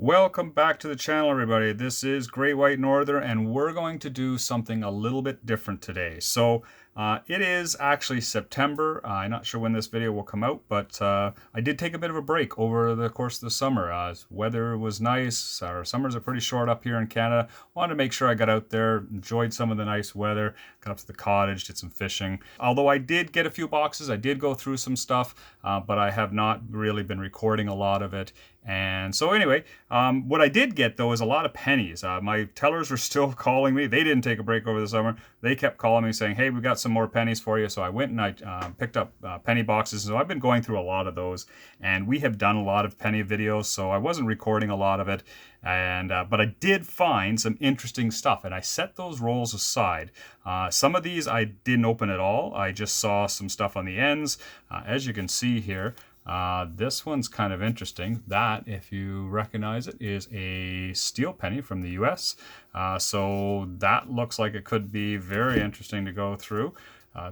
Welcome back to the channel, everybody. This is Great White Norther, and we're going to do something a little bit different today. So it is actually September. I'm not sure when this video will come out, but I did take a bit of a break over the course of the summer. Weather was nice. Our summers are pretty short up here in Canada. Wanted to make sure I got out there, enjoyed some of the nice weather, got up to the cottage, did some fishing. Although I did get a few boxes, I did go through some stuff, but I have not really been recording a lot of it. And so anyway, what I did get though is a lot of pennies. My tellers were still calling me. They didn't take a break over the summer. They kept calling me saying, hey, we've got some more pennies for you. So I went and I picked up penny boxes. So I've been going through a lot of those, and we have done a lot of penny videos. So I wasn't recording a lot of it. And but I did find some interesting stuff, and I set those rolls aside. Some of these I didn't open at all. I just saw some stuff on the ends. As you can see here, this one's kind of interesting. That, if you recognize it, is a steel penny from the US. So that looks like it could be very interesting to go through.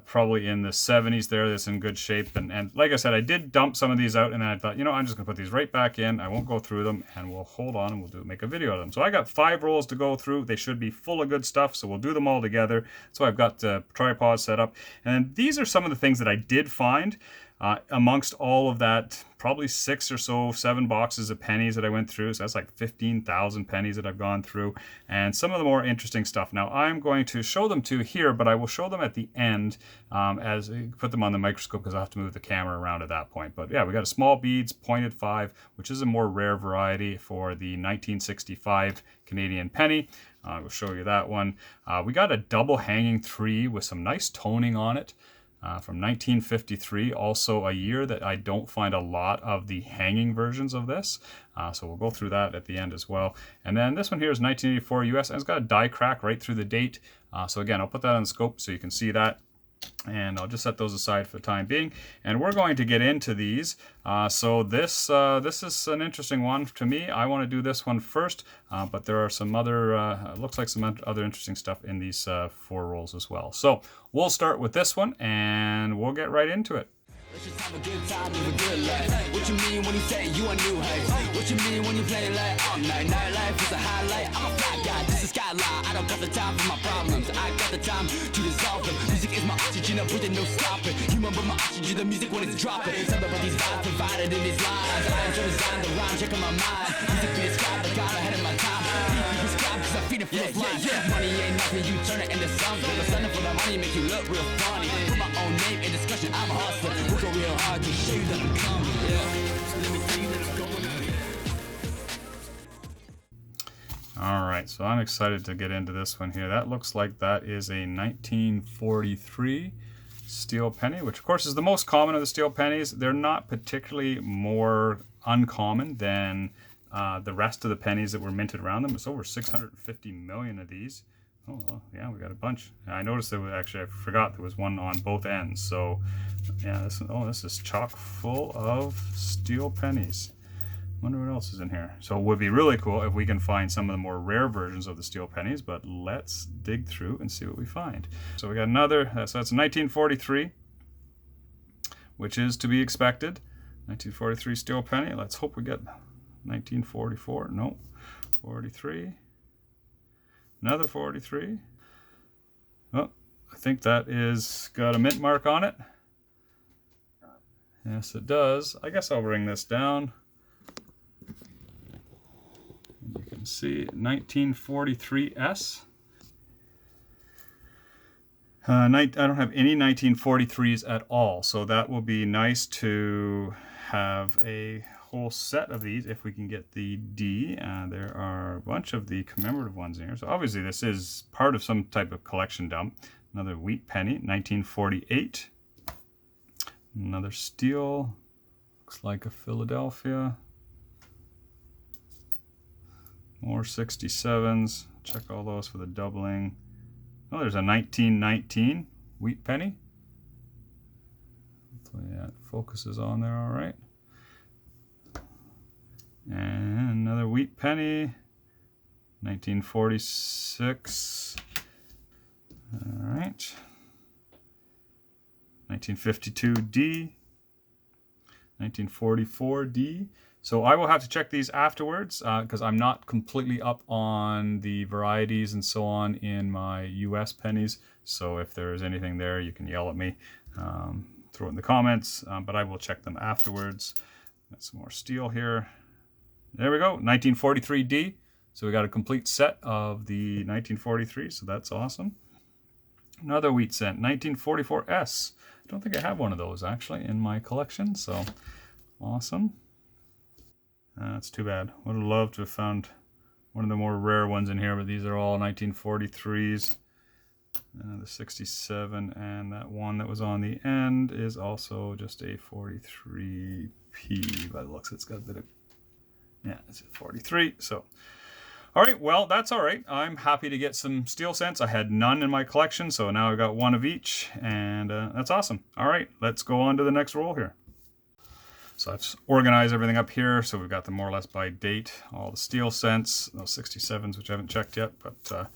Probably in the 70s there, that's in good shape. And like I said, I did dump some of these out, and then I thought, you know, I'm just gonna put these right back in. I won't go through them, and we'll hold on and we'll make a video of them. So I got 5 rolls to go through. They should be full of good stuff, so we'll do them all together. So I've got the tripod set up, and these are some of the things that I did find. Amongst all of that, probably 6 or so, 7 boxes of pennies that I went through. So that's like 15,000 pennies that I've gone through, and some of the more interesting stuff. Now I'm going to show them to you here, but I will show them at the end as I put them on the microscope, because I have to move the camera around at that point. But yeah, we got a small beads pointed 5, which is a more rare variety for the 1965 Canadian penny. We'll show you that one. We got a double hanging 3 with some nice toning on it. From 1953, also a year that I don't find a lot of the hanging versions of this. So we'll go through that at the end as well. And then this one here is 1984 US, and it's got a die crack right through the date. So again, I'll put that on the scope so you can see that. And I'll just set those aside for the time being. And we're going to get into these. So this is an interesting one to me. I want to do this one first, but there are some other, looks like some other interesting stuff in these 4 rolls as well. So we'll start with this one, and we'll get right into it. Let's just have a good time, live a good life. What you mean when you say you are new, hey? What you mean when you play like all night? Nightlife is a highlight. I'm a fly guy, this is skyline. I don't got the time for my problems. I got the time to dissolve them. Music is my oxygen, I'm breathing, no stopping. Human but my oxygen, the music when it's dropping. Something about these vibes provided in these lines. I'm trying to design the rhyme, checking my mind. Music be described, I got ahead of my time. Deep be prescribed, cause I feed it full of lines. Money ain't nothing, you turn it into something. I'm selling for the money, make you look real funny. Put my own name in discussion, I'm a hustler. Real hard to show you that I'm coming, yeah. Let me see that's going on. All right, so I'm excited to get into this one here. That looks like that is a 1943 steel penny, which of course is the most common of the steel pennies. They're not particularly more uncommon than the rest of the pennies that were minted around them. It's over 650 million of these. Oh, well, yeah, we got a bunch. I noticed there was actually, I forgot there was one on both ends. So, yeah, this is chock full of steel pennies. Wonder what else is in here. So it would be really cool if we can find some of the more rare versions of the steel pennies, but let's dig through and see what we find. So we got another, so that's 1943, which is to be expected. 1943 steel penny. Let's hope we get 1944. No, 43. Another 43. Oh, I think that is got a mint mark on it. Yes, it does. I guess I'll bring this down. And you can see 1943S. I don't have any 1943s at all, so that will be nice to have a whole set of these if we can get the D. There are a bunch of the commemorative ones in here, so obviously this is part of some type of collection dump. Another Wheat penny, 1948. Another steel, looks like a Philadelphia. More 67s, check all those for the doubling. Oh, there's a 1919 Wheat penny. Hopefully that focuses on there all right. And another Wheat penny, 1946. All right. 1952 D, 1944 D. So I will have to check these afterwards because I'm not completely up on the varieties and so on in my US pennies. So if there is anything there, you can yell at me, throw it in the comments, but I will check them afterwards. Got some more steel here. There we go, 1943D. So we got a complete set of the 1943, so that's awesome. Another wheat cent, 1944S. I don't think I have one of those actually in my collection, so awesome. That's too bad. Would have loved to have found one of the more rare ones in here, but these are all 1943s. The 67 and that one that was on the end is also just a 43P. By the looks, it's got a bit of, yeah, it's a 43. So, all right, well, that's all right. I'm happy to get some steel cents. I had none in my collection, so now I've got one of each, and that's awesome. All right, let's go on to the next roll here. So I've organized everything up here. So we've got them more or less by date, all the steel cents, those 67s, which I haven't checked yet. But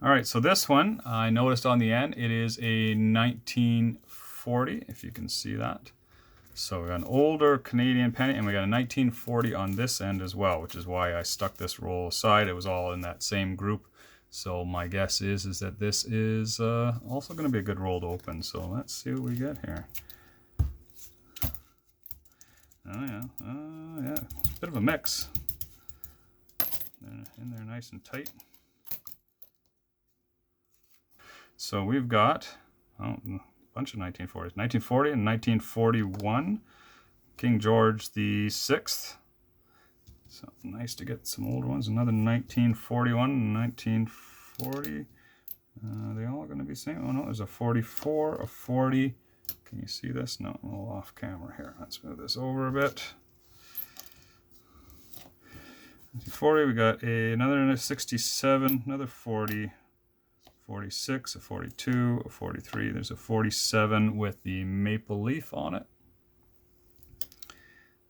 all right, so this one, I noticed on the end, it is a 1940, if you can see that. So we got an older Canadian penny, and we got a 1940 on this end as well, which is why I stuck this roll aside. It was all in that same group. So my guess is that this is also going to be a good roll to open. So let's see what we get here. Oh yeah, bit of a mix. In there nice and tight. So we've got a bunch of 1940s. 1940 and 1941. King George the VI. So nice to get some old ones. Another 1941 and 1940. They all going to be same. Oh no, there's a 44, a 40. Can you see this? No, a little off camera here. Let's move this over a bit. 40, we got another 67, another 40, 46, a 42, a 43. There's a 47 with the maple leaf on it.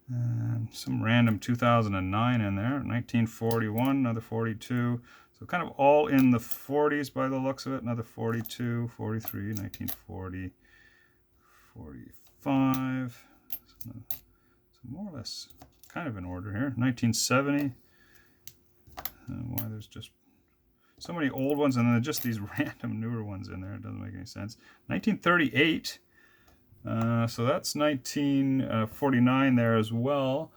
And some random 2009 in there. 1941, another 42. So kind of all in the 40s by the looks of it. Another 42, 43, 1940. 45, so more or less kind of in order here. 1970, why there's just so many old ones and then just these random newer ones in there. It doesn't make any sense. 1938, so that's 1949 there as well.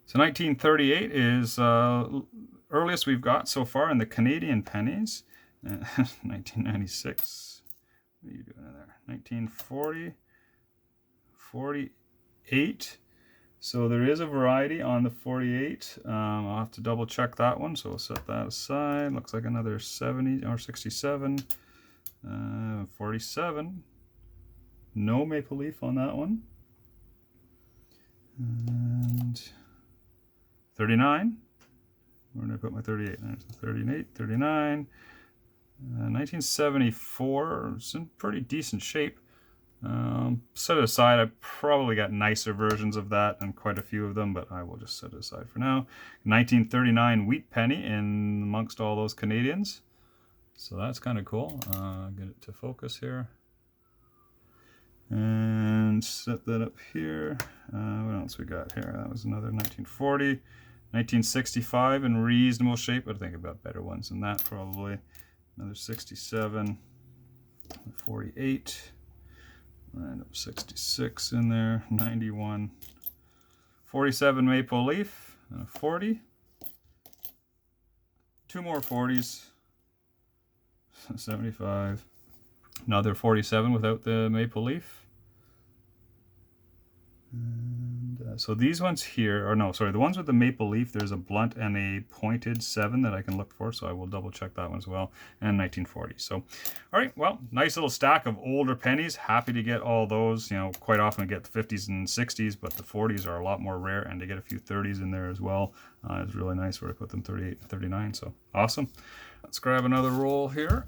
So 1938 is earliest we've got so far in the Canadian pennies. 1996, what are you doing in there? 1940. 48. So there is a variety on the 48. I'll have to double check that one, so we'll set that aside. Looks like another 70 or 67. 47. No maple leaf on that one. And 39. Where did I put my 38? There's 38, 39. 1974. It's in pretty decent shape. Set it aside. I probably got nicer versions of that and quite a few of them, but I will just set it aside for now. 1939 wheat penny in amongst all those Canadians. So that's kind of cool. Get it to focus here. And set that up here. What else we got here? That was another 1940. 1965 in reasonable shape, but I think I've got better ones than that probably. Another 67. 48. Random 66 in there, 91, 47 maple leaf, and a 40. Two more 40s, 75, another 47 without the maple leaf. And so these ones here, or no, sorry, the ones with the maple leaf, there's a blunt and a pointed 7 that I can look for, so I will double check that one as well, and 1940. So, all right, well, nice little stack of older pennies. Happy to get all those. You know, quite often I get the 50s and 60s, but the 40s are a lot more rare, and to get a few 30s in there as well is really nice where I put them 38 and 39, so awesome. Let's grab another roll here.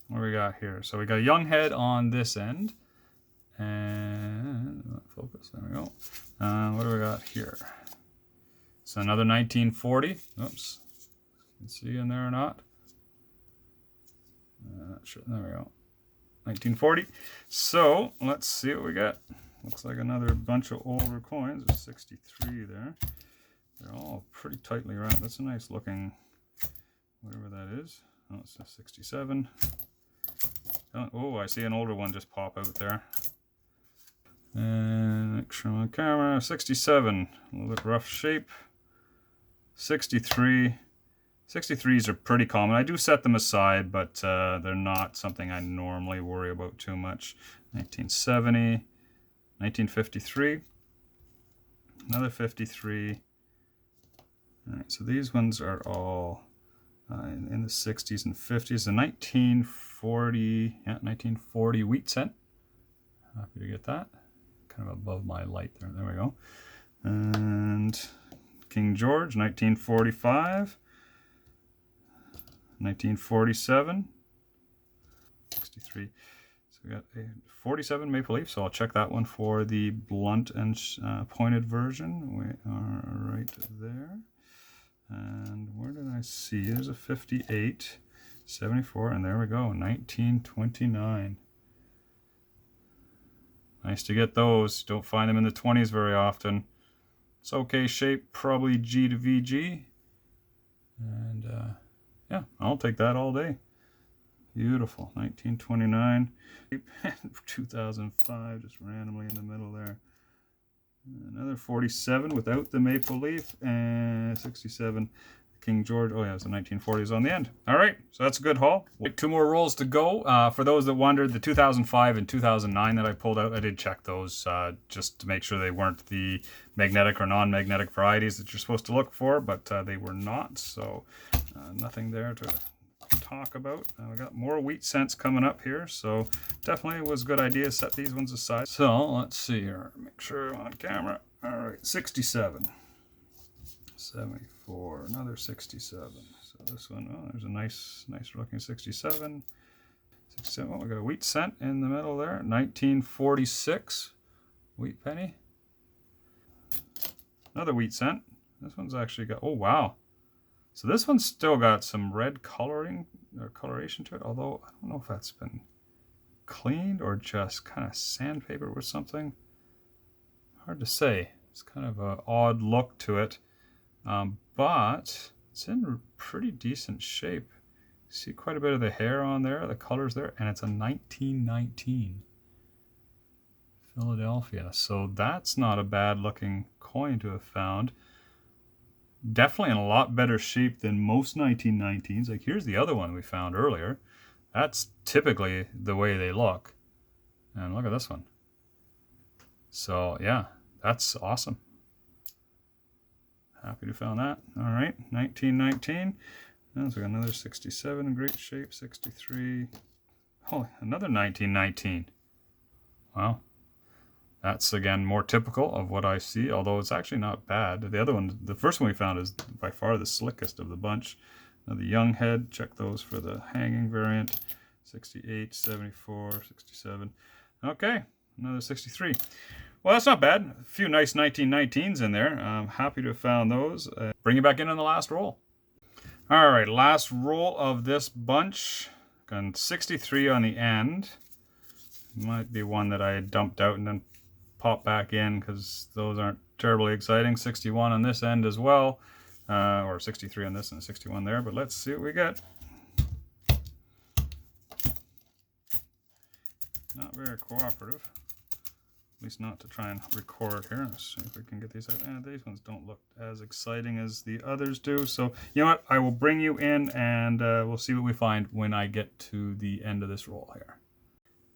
What do we got here? So we got a young head on this end. And focus, there we go. What do we got here? So another 1940. Oops. You can see in there or not? Not sure. There we go. 1940. So let's see what we got. looks like another bunch of older coins. There's 63 there. They're all pretty tightly wrapped. That's a nice looking, whatever that is. Oh, it's a 67. Oh, I see an older one just pop out there. And make sure on camera, 67, a little bit rough shape. 63. 63s are pretty common. I do set them aside, but they're not something I normally worry about too much. 1970, 1953, another 53. All right, so these ones are all in the 60s and 50s. The 1940 wheat cent. Happy to get that. Kind of above my light there. There we go. And King George, 1945. 1947. 63. So we got a 47 maple leaf, so I'll check that one for the blunt and pointed version. We are right there. And where did I see? There's a 58, 74, and there we go, 1929. Nice to get those. Don't find them in the 20s very often. It's okay shape, probably G to VG. And yeah, I'll take that all day. Beautiful. 1929. 2005, just randomly in the middle there. Another 47 without the maple leaf, and 67 King George. Oh yeah, it's the 1940s on the end. All right, so that's a good haul. 2 more rolls to go. For those that wondered, the 2005 and 2009 that I pulled out, I did check those just to make sure they weren't the magnetic or non-magnetic varieties that you're supposed to look for, but they were not, so nothing there to talk about. We got more wheat cents coming up here, so definitely was a good idea to set these ones aside. So let's see here, make sure I'm on camera. All right, 67, 74, another 67. So this one, oh, there's a nice looking 67. 67, oh, we got a wheat cent in the middle there. 1946 wheat penny. Another wheat cent. This one's actually got, oh wow. So this one's still got some red coloring or coloration to it, although I don't know if that's been cleaned or just kind of sandpaper with something. Hard to say. It's kind of an odd look to it, but it's in pretty decent shape. See quite a bit of the hair on there, the colors there, and it's a 1919 Philadelphia. So that's not a bad looking coin to have found. Definitely in a lot better shape than most 1919s. Like here's the other one we found earlier. That's typically the way they look. And look at this one. So yeah, that's awesome. Happy to found that. All right, 1919. And so we got another 67 in great shape. 63. Oh, another 1919. Wow. That's, again, more typical of what I see, although it's actually not bad. The other one, the first one we found is by far the slickest of the bunch. Now the young head, check those for the hanging variant. 68, 74, 67. Okay, another 63. Well, that's not bad. A few nice 1919s in there. I'm happy to have found those. Bring it back in on the last roll. All right, last roll of this bunch. Got 63 on the end. Might be one that I dumped out and then pop back in because those aren't terribly exciting. 61 on this end as well, or 63 on this and 61 there, but let's see what we get. Not very cooperative, at least not to try and record here. Let's see if we can get these out. These ones don't look as exciting as the others do, so you know what, I will bring you in and we'll see what we find when I get to the end of this roll here.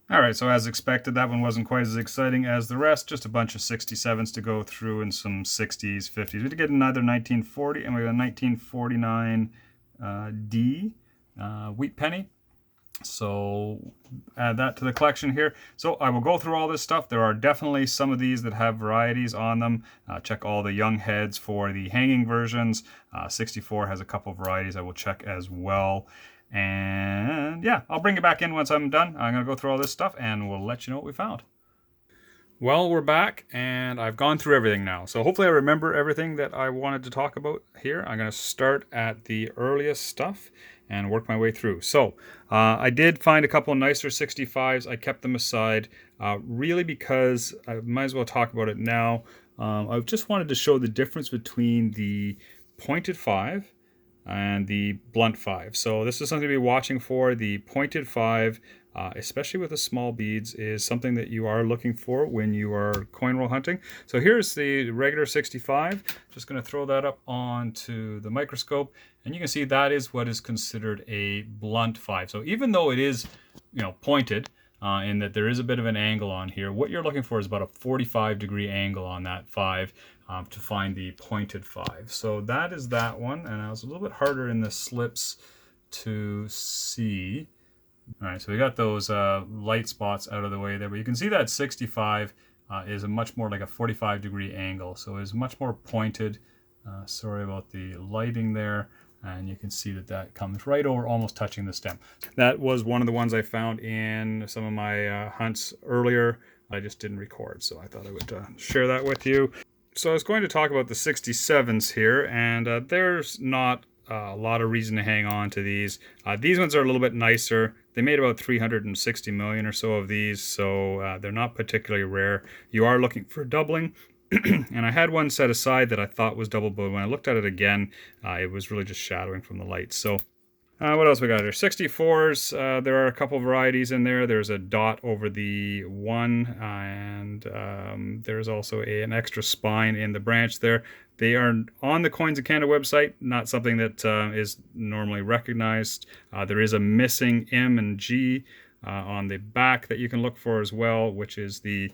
All right, so as expected, that one wasn't quite as exciting as the rest. Just a bunch of 67s to go through and some 60s, 50s. We did get another 1940, and we got a 1949 D wheat penny. So add that to the collection here. So I will go through all this stuff. There are definitely some of these that have varieties on them. Check all the young heads for the hanging versions. 64 has a couple of varieties I will check as well. And yeah, I'll bring it back in once I'm done. I'm going to go through all this stuff and we'll let you know what we found. Well, we're back and I've gone through everything now. So hopefully I remember everything that I wanted to talk about here. I'm going to start at the earliest stuff and work my way through. So I did find a couple of nicer 65s. I kept them aside. really because I might as well talk about it now. I just wanted to show the difference between the pointed 5 and the blunt 5. So this is something to be watching for. The pointed 5, especially with the small beads, is something that you are looking for when you are coin roll hunting. So here's the regular 65. Just going to throw that up onto the microscope, and you can see that is what is considered a blunt 5. So even though it is, pointed, in that there is a bit of an angle on here, what you're looking for is about a 45-degree angle on that 5 to find the pointed 5. So that is that one, and it was a little bit harder in the slips to see. All right, so we got those light spots out of the way there, but you can see that 65 is a much more like a 45-degree angle, so it's much more pointed. Sorry about the lighting there. And you can see that that comes right over, almost touching the stem. That was one of the ones I found in some of my hunts earlier. I just didn't record, so I thought I would share that with you. So I was going to talk about the 67s here, and there's not a lot of reason to hang on to these. These ones are a little bit nicer. They made about 360 million or so of these, so they're not particularly rare. You are looking for doubling. And I had one set aside that I thought was double, but when I looked at it again, it was really just shadowing from the light. So what else we got here? 64s, there are a couple varieties in there. There's a dot over the 1, and there's also an extra spine in the branch there. They are on the Coins of Canada website, not something that is normally recognized. There is a missing M and G on the back that you can look for as well, which is the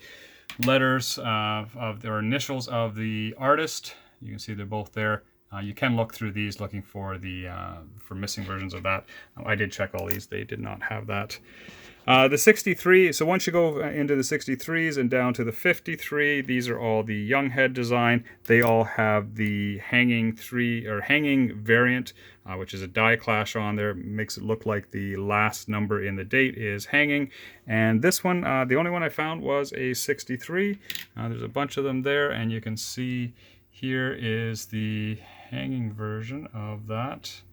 letters of their initials of the artist. You can see they're both there. You can look through these looking for the for missing versions of that. I did check all these. They did not have that. The 63, so once you go into the 63s and down to the 53, these are all the young head design. They all have the hanging variant, which is a die clash on there. Makes it look like the last number in the date is hanging. And this one, the only one I found was a 63. There's a bunch of them there, and you can see here is the hanging version of that.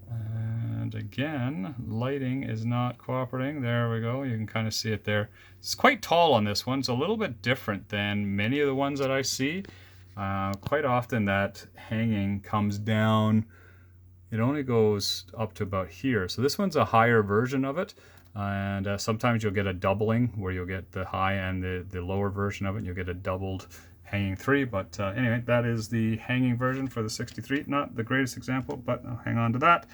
And again, lighting is not cooperating. There we go. You can kind of see it there. It's quite tall on this one. It's a little bit different than many of the ones that I see. Quite often that hanging comes down. It only goes up to about here. So this one's a higher version of it. And sometimes you'll get a doubling where you'll get the high and the lower version of it. And you'll get a doubled hanging 3, but anyway, that is the hanging version for the 63. Not the greatest example, but I'll hang on to that.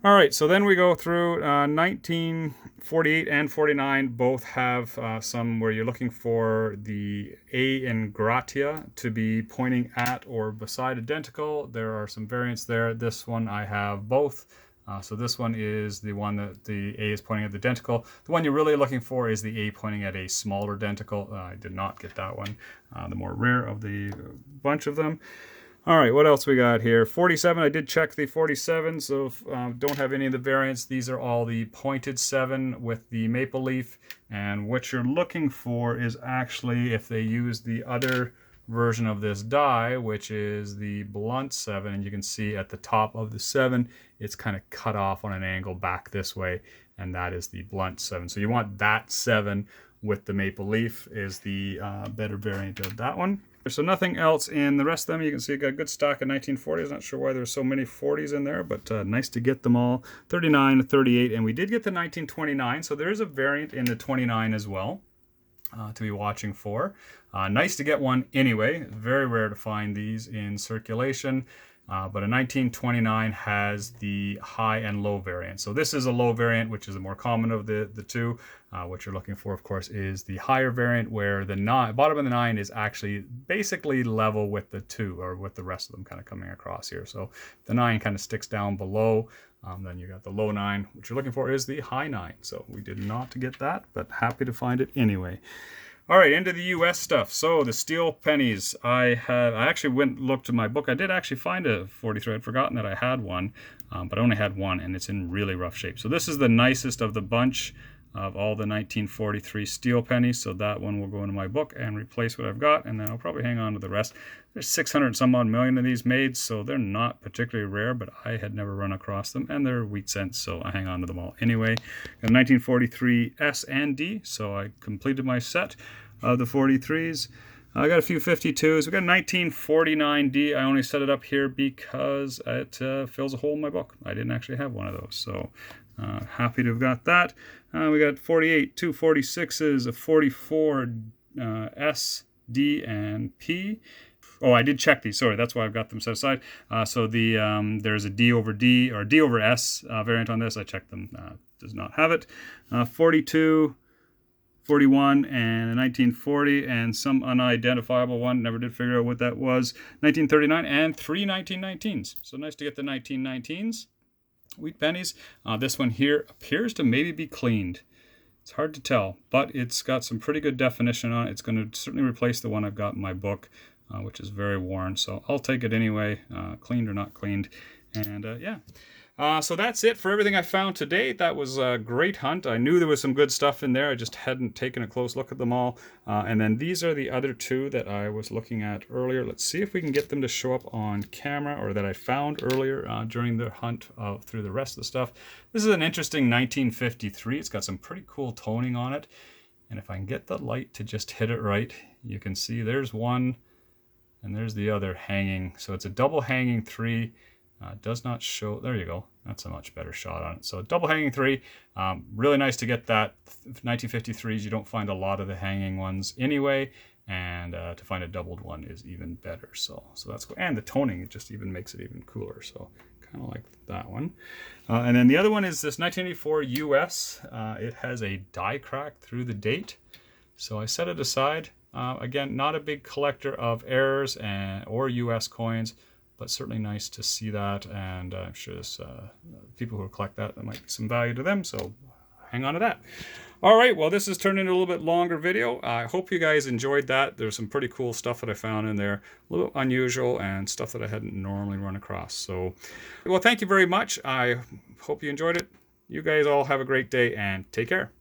All right, so then we go through 1948 and 49. Both have some where you're looking for the A in gratia to be pointing at or beside identical. There are some variants there. This one I have both. So this one is the one that the A is pointing at the denticle. The one you're really looking for is the A pointing at a smaller denticle. I did not get that one, the more rare of the bunch of them. All right, what else we got here? 47, I did check the 47, so don't have any of the variants. These are all the pointed 7 with the maple leaf. And what you're looking for is actually if they use the other version of this die, which is the blunt 7, and you can see at the top of the 7 it's kind of cut off on an angle back this way, and that is the blunt 7. So you want that 7 with the maple leaf is the better variant of that one. So nothing else in the rest of them. You can see I got a good stock of 1940s. Not sure why there's so many 40s in there, but nice to get them all. 39, 38, and we did get the 1929, so there is a variant in the 29 as well. To be watching for. Nice to get one anyway. Very rare to find these in circulation. But a 1929 has the high and low variant. So this is a low variant, which is the more common of the two. What you're looking for, of course, is the higher variant where the bottom of the 9 is actually basically level with the 2, or with the rest of them kind of coming across here. So the 9 kind of sticks down below. Then you got the low 9. What you're looking for is the high 9. So we did not get that, but happy to find it anyway. All right, into the US stuff. So the steel pennies. I actually went and looked at my book. I did actually find a 43. I'd forgotten that I had one, but I only had one, and it's in really rough shape. So this is the nicest of the bunch. of all the 1943 steel pennies. So that one will go into my book and replace what I've got, and then I'll probably hang on to the rest. There's 600 some odd million of these made, so they're not particularly rare, but I had never run across them, and they're wheat cents, so I hang on to them all anyway. Got 1943 S and D, so I completed my set of the 43s. I got a few 52s. We got 1949D. I only set it up here because it fills a hole in my book. I didn't actually have one of those, so happy to have got that. We got 48, two 46s, a 44 S, D, and P. Oh, I did check these. Sorry, that's why I've got them set aside. So there's a D over D or D over S variant on this. I checked them. Does not have it. 42, 41, and a 1940, and some unidentifiable one. Never did figure out what that was. 1939 and three 1919s. So nice to get the 1919s. Wheat pennies. This one here appears to maybe be cleaned. It's hard to tell, but it's got some pretty good definition on it. It's going to certainly replace the one I've got in my book, which is very worn. So I'll take it anyway, cleaned or not cleaned. And yeah. So that's it for everything I found today. That was a great hunt. I knew there was some good stuff in there. I just hadn't taken a close look at them all. And then these are the other two that I was looking at earlier. Let's see if we can get them to show up on camera, or that I found earlier during the hunt through the rest of the stuff. This is an interesting 1953. It's got some pretty cool toning on it. And if I can get the light to just hit it right, you can see there's one and there's the other hanging. So it's a double hanging 3. Does not show. There you go. That's a much better shot on it. So double hanging 3. Really nice to get that. 1953s, you don't find a lot of the hanging ones anyway. And to find a doubled one is even better. So that's cool. And the toning, it just even makes it even cooler. So kind of like that one. And then the other one is this 1984 US. It has a die crack through the date. So I set it aside. Again, not a big collector of errors or US coins, but certainly nice to see that, and I'm sure there's people who collect that might be some value to them, so hang on to that. All right, well, this has turned into a little bit longer video. I hope you guys enjoyed that. There's some pretty cool stuff that I found in there, a little unusual, and stuff that I hadn't normally run across. So, well, thank you very much. I hope you enjoyed it. You guys all have a great day, and take care.